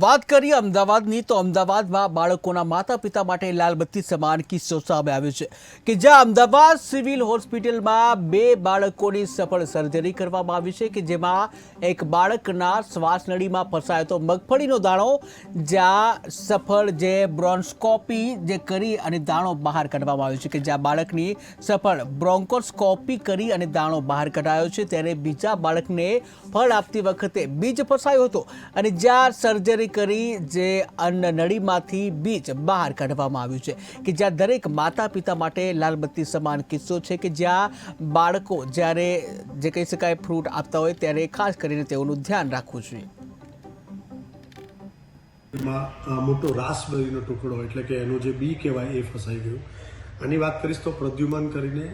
વાત કરીએ અમદાવાદની તો અમદાવાદમાં બાળકોના માતા પિતા માટે લાલબત્તી સમાન કિસ્સો સામે આવ્યો છે કે જ્યાં અમદાવાદ સિવિલ હોસ્પિટલમાં બે બાળકોની સફળ સર્જરી કરવામાં આવી છે કે જેમાં એક બાળકના શ્વાસનળીમાં ફસાયો તો મગફળીનો દાણો, જ્યાં સફળ જે બ્રોન્કોસ્કોપી જે કરી અને દાણો બહાર કાઢવામાં આવ્યો છે કે જ્યાં બાળકની સફળ બ્રોન્કોસ્કોપી કરી અને દાણો બહાર કઢાયો છે, ત્યારે બીજા બાળકને ફળ આપતી વખતે બીજ ફસાયો હતો અને જ્યાં સર્જરી કરી જે અન્નનળીમાંથી બીજ બહાર કાઢવામાં આવ્યું છે કે જ્યાં દરેક માતા પિતા માટે લાલબત્તી સમાન કિસ્સો છે કે જ્યાં બાળકો જ્યારે જે કહી શકાય ફ્રૂટ આપતા હોય ત્યારે ખાસ કરીને તેઓનું ધ્યાન રાખવું જોઈએ. મોટો રાસબેરીનો ટુકડો એટલે કે એનો જે બી કહેવાય એ ફસાઈ ગયું. આની વાત કરીશ તો પ્રદ્યુમન કરીને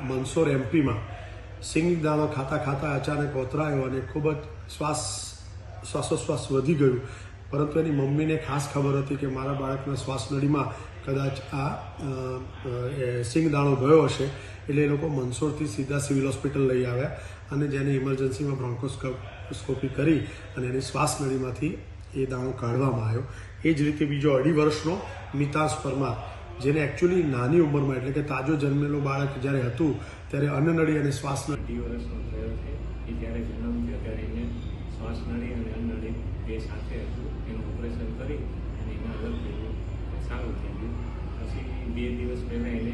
મંદસોર એમપીમાં સિંગ દાણો ખાતા ખાતા અચાનક ઓતરાયો અને ખૂબ જ શ્વાસોશ્વાસ વધી ગયું, પરંતુ એની મમ્મીને ખાસ ખબર હતી કે મારા બાળકના શ્વાસનળીમાં કદાચ આ સિંગ દાણો ગયો હશે, એટલે એ લોકો મંદસોરથી સીધા સિવિલ હોસ્પિટલ લઈ આવ્યા અને જેને ઇમરજન્સીમાં બ્રોન્કોસ્કોપી કરી અને એની શ્વાસનળીમાંથી એ દાણો કાઢવામાં આવ્યો. એ જ રીતે બીજો 2.5 વર્ષનો મિતાંશ પરમાર, જેને એકચ્યુઅલી નાની ઉંમરમાં એટલે કે તાજો જન્મેલો બાળક જ્યારે હતું ત્યારે અન્નનળી અને શ્વાસનળી 2 વર્ષનો થયો છે એ જ્યારે જન્મ થયો ત્યારે એને શ્વાસનળી અને અન્નનળી બે સાથે હતું. એનું ઓપરેશન કરી અને એને અલગ કર્યું, સારું થઈ ગયું. પછી 2 દિવસ પહેલાં એને